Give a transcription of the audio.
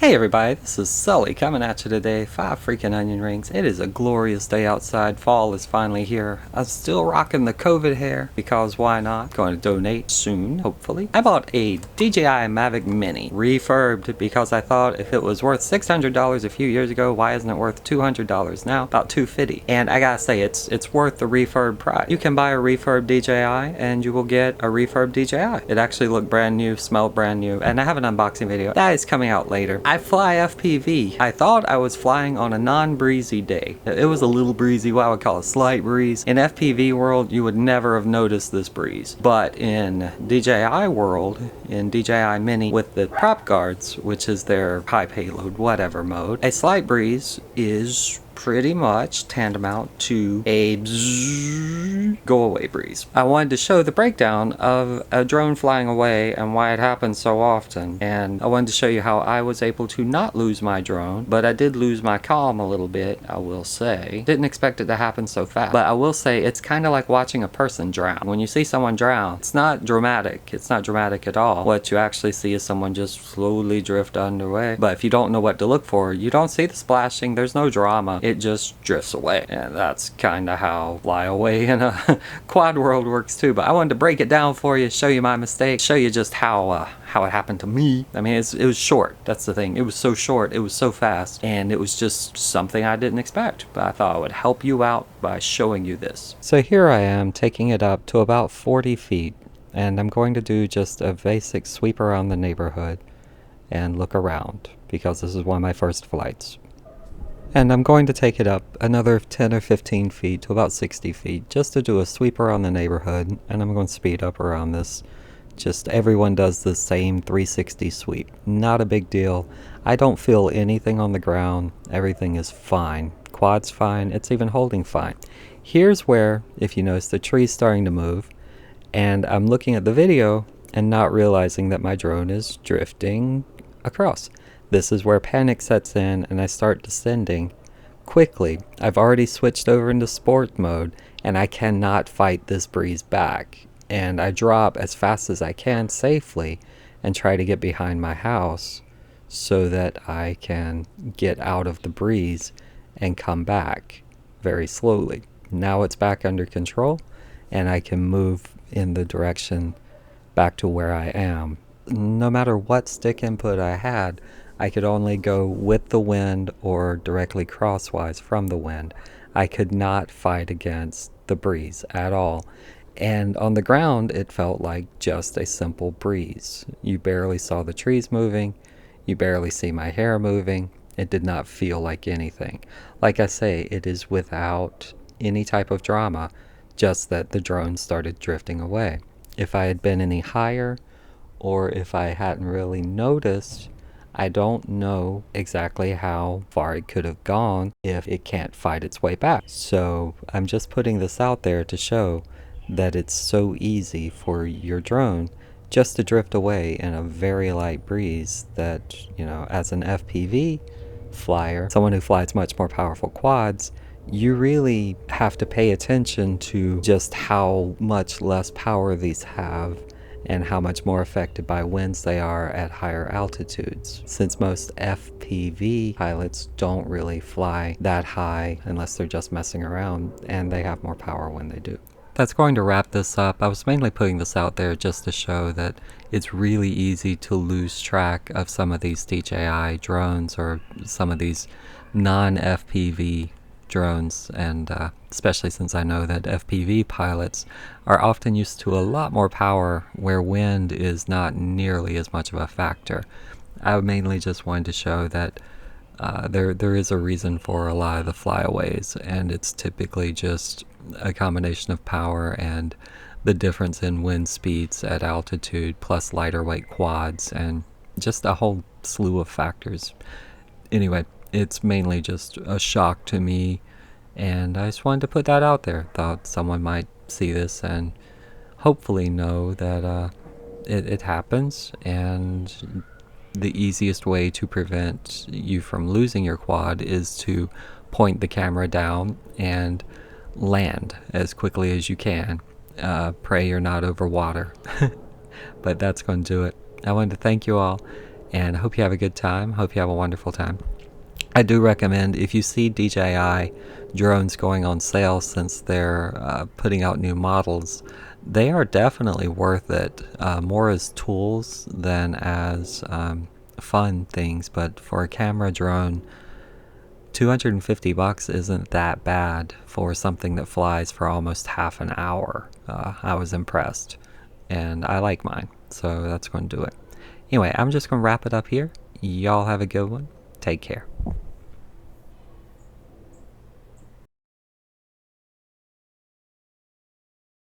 Hey everybody, this is Sully coming at you today. 5 freaking onion rings. It is a glorious day outside. Fall is finally here. I'm still rocking the COVID hair because why not? Going to donate soon, hopefully. I bought a DJI Mavic Mini refurbed because I thought if it was worth $600 a few years ago, why isn't it worth $200 now? About $250. And I gotta say, it's worth the refurb price. You can buy a refurb DJI and you will get a refurb DJI. It actually looked brand new, smelled brand new, and I have an unboxing video. That is coming out later. I fly FPV. I thought I was flying on a non-breezy day. It was a little breezy, what I would call a slight breeze. In FPV world, you would never have noticed this breeze. But in DJI world, in DJI Mini with the prop guards, which is their high payload, whatever mode, a slight breeze is pretty much tantamount to a go away breeze. I wanted to show the breakdown of a drone flying away and why it happens so often, and I wanted to show you how I was able to not lose my drone, but I did lose my calm a little bit, I will say. Didn't expect it to happen so fast, but I will say it's kind of like watching a person drown. When you see someone drown, it's not dramatic. It's not dramatic at all. What you actually see is someone just slowly drift underway, but if you don't know what to look for, you don't see the splashing, there's no drama. It just drifts away, and that's kind of how fly away in a quad world works too. But I wanted to break it down for you, show you my mistake, show you just how it happened to me. I mean, it was short. That's the thing. It was so short. It was so fast, and it was just something I didn't expect. But I thought I would help you out by showing you this. So here I am taking it up to about 40 feet, and I'm going to do just a basic sweep around the neighborhood and look around because this is one of my first flights. And I'm going to take it up another 10 or 15 feet to about 60 feet just to do a sweep around the neighborhood, and I'm going to speed up around this. Just everyone does the same 360 sweep. Not a big deal. I don't feel anything on the ground. Everything is fine. Quad's fine. It's even holding fine. Here's where, if you notice, the tree's starting to move, and I'm looking at the video and not realizing that my drone is drifting across. This is where panic sets in and I start descending quickly. I've already switched over into sport mode and I cannot fight this breeze back. And I drop as fast as I can safely and try to get behind my house so that I can get out of the breeze and come back very slowly. Now it's back under control and I can move in the direction back to where I am. No matter what stick input I had, I could only go with the wind or directly crosswise from the wind. I could not fight against the breeze at all. And on the ground, it felt like just a simple breeze. You barely saw the trees moving. You barely see my hair moving. It did not feel like anything. Like I say, it is without any type of drama, just that the drone started drifting away. If I had been any higher, or if I hadn't really noticed, I don't know exactly how far it could have gone if it can't fight its way back. So I'm just putting this out there to show that it's so easy for your drone just to drift away in a very light breeze that, you know, as an FPV flyer, someone who flies much more powerful quads, you really have to pay attention to just how much less power these have and how much more affected by winds they are at higher altitudes. Since most FPV pilots don't really fly that high unless they're just messing around, and they have more power when they do. That's going to wrap this up. I was mainly putting this out there just to show that it's really easy to lose track of some of these DJI drones or some of these non-FPV drones, and especially since I know that FPV pilots are often used to a lot more power where wind is not nearly as much of a factor. I mainly just wanted to show that there is a reason for a lot of the flyaways, and it's typically just a combination of power and the difference in wind speeds at altitude plus lighter weight quads and just a whole slew of factors. Anyway, it's mainly just a shock to me, and I just wanted to put that out there. Thought someone might see this and hopefully know that it happens, and the easiest way to prevent you from losing your quad is to point the camera down and land as quickly as you can. Pray you're not over water. But that's going to do it. I wanted to thank you all, And I hope you have a good time. Hope you have a wonderful time. I do recommend, if you see DJI drones going on sale since they're putting out new models, they are definitely worth it, more as tools than as fun things. But for a camera drone, $250 isn't that bad for something that flies for almost half an hour. I was impressed, and I like mine, so that's going to do it. Anyway, I'm just going to wrap it up here. Y'all have a good one. Take care.